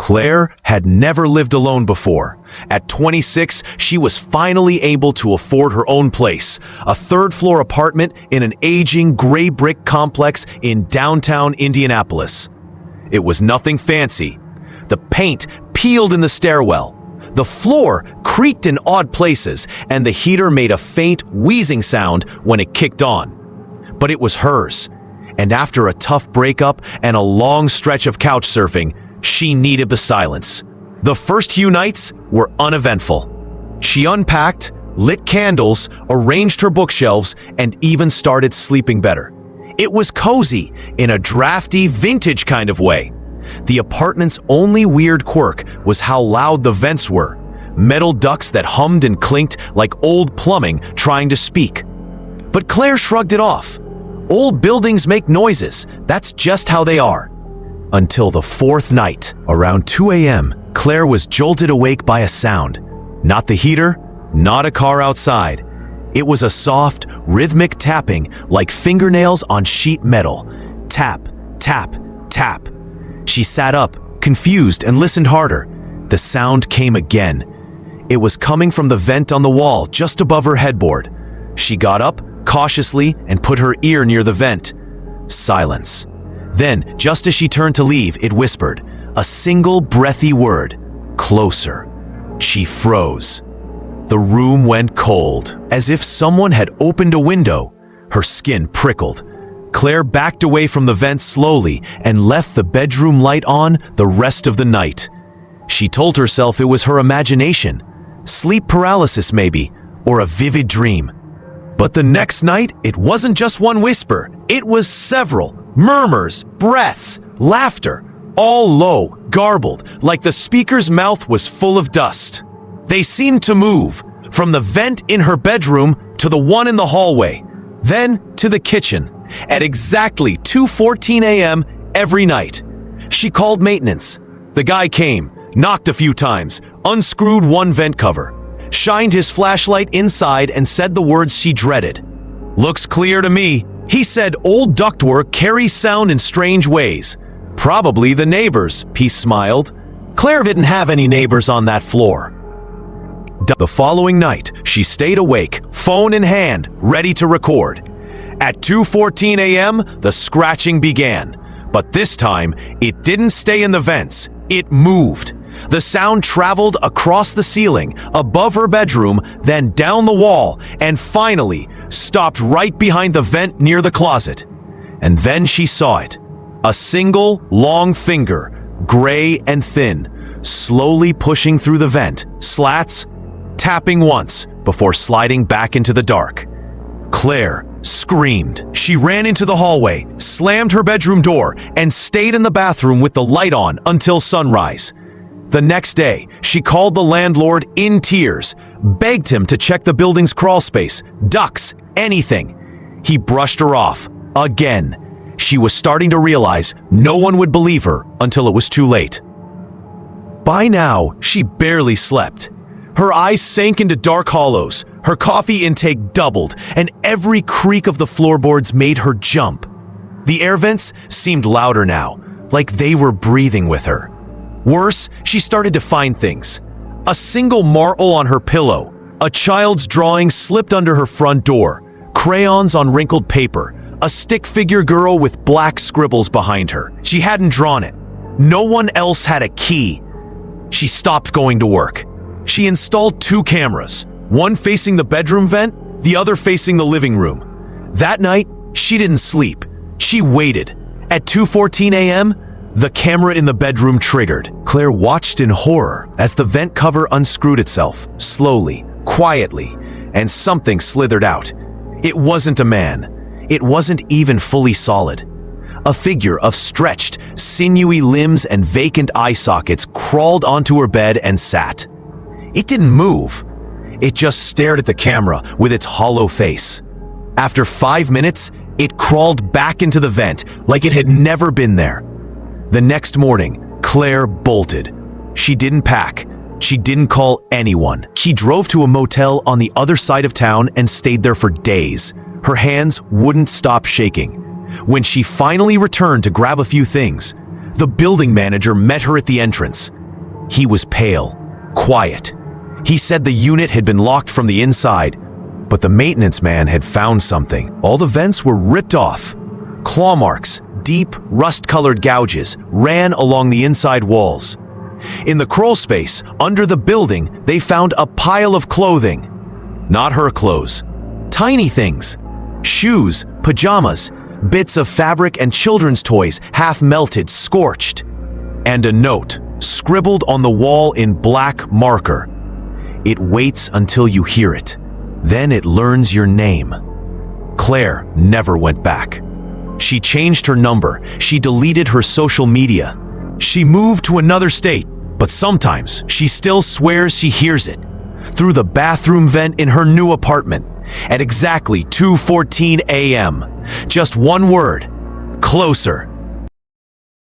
Claire had never lived alone before. At 26, she was finally able to afford her own place, a third-floor apartment in an aging gray brick complex in downtown Indianapolis. It was nothing fancy. The paint peeled in the stairwell. The floor creaked in odd places, and the heater made a faint wheezing sound when it kicked on. But it was hers, and after a tough breakup and a long stretch of couch surfing, she needed the silence. The first few nights were uneventful. She unpacked, lit candles, arranged her bookshelves, and even started sleeping better. It was cozy in a drafty, vintage kind of way. The apartment's only weird quirk was how loud the vents were, metal ducts that hummed and clinked like old plumbing trying to speak. But Claire shrugged it off. Old buildings make noises, that's just how they are. Until the fourth night, around 2 a.m., Claire was jolted awake by a sound. Not the heater, not a car outside. It was a soft, rhythmic tapping like fingernails on sheet metal. Tap, tap, tap. She sat up, confused, and listened harder. The sound came again. It was coming from the vent on the wall just above her headboard. She got up, cautiously, and put her ear near the vent. Silence. Then, just as she turned to leave, it whispered, a single breathy word, closer. She froze. The room went cold, as if someone had opened a window. Her skin prickled. Claire backed away from the vent slowly and left the bedroom light on the rest of the night. She told herself it was her imagination, sleep paralysis maybe, or a vivid dream. But the next night, it wasn't just one whisper, it was several. Murmurs, breaths, laughter, all low, garbled, like the speaker's mouth was full of dust. They seemed to move, from the vent in her bedroom to the one in the hallway, then to the kitchen, at exactly 2:14 a.m. every night. She called maintenance. The guy came, knocked a few times, unscrewed one vent cover, shined his flashlight inside and said the words she dreaded. "Looks clear to me." He said old ductwork carries sound in strange ways. Probably the neighbors, he smiled. Claire didn't have any neighbors on that floor. The following night, she stayed awake, phone in hand, ready to record. At 2:14 a.m., the scratching began. But this time, it didn't stay in the vents. It moved. The sound traveled across the ceiling, above her bedroom, then down the wall, and finally stopped right behind the vent near the closet. And then she saw it. A single, long finger, gray and thin, slowly pushing through the vent, slats, tapping once before sliding back into the dark. Claire screamed. She ran into the hallway, slammed her bedroom door, and stayed in the bathroom with the light on until sunrise. The next day, she called the landlord in tears, begged him to check the building's crawl space, ducts, anything. He brushed her off. Again. She was starting to realize no one would believe her until it was too late. By now, she barely slept. Her eyes sank into dark hollows, her coffee intake doubled, and every creak of the floorboards made her jump. The air vents seemed louder now, like they were breathing with her. Worse, she started to find things. A single marble on her pillow, a child's drawing slipped under her front door, crayons on wrinkled paper, a stick figure girl with black scribbles behind her. She hadn't drawn it. No one else had a key. She stopped going to work. She installed 2 cameras, one facing the bedroom vent, the other facing the living room. That night, she didn't sleep. She waited. At 2:14 a.m., the camera in the bedroom triggered. Claire watched in horror as the vent cover unscrewed itself, slowly, quietly, and something slithered out. It wasn't a man. It wasn't even fully solid. A figure of stretched, sinewy limbs and vacant eye sockets crawled onto her bed and sat. It didn't move. It just stared at the camera with its hollow face. After 5 minutes, it crawled back into the vent like it had never been there. The next morning, Claire bolted. She didn't pack. She didn't call anyone. She drove to a motel on the other side of town and stayed there for days. Her hands wouldn't stop shaking. When she finally returned to grab a few things, The building manager met her at the entrance. He was pale, quiet. He said the unit had been locked from the inside, but the maintenance man had found something. All the vents were ripped off. Claw marks, deep, rust-colored gouges, ran along the inside walls. In the crawl space, under the building, they found a pile of clothing. Not her clothes. Tiny things. Shoes, pajamas, bits of fabric and children's toys, half melted, scorched. And a note, scribbled on the wall in black marker. It waits until you hear it. Then it learns your name. Claire never went back. She changed her number. She deleted her social media. She moved to another state, but sometimes she still swears she hears it. Through the bathroom vent in her new apartment, at exactly 2:14 a.m. Just one word: closer.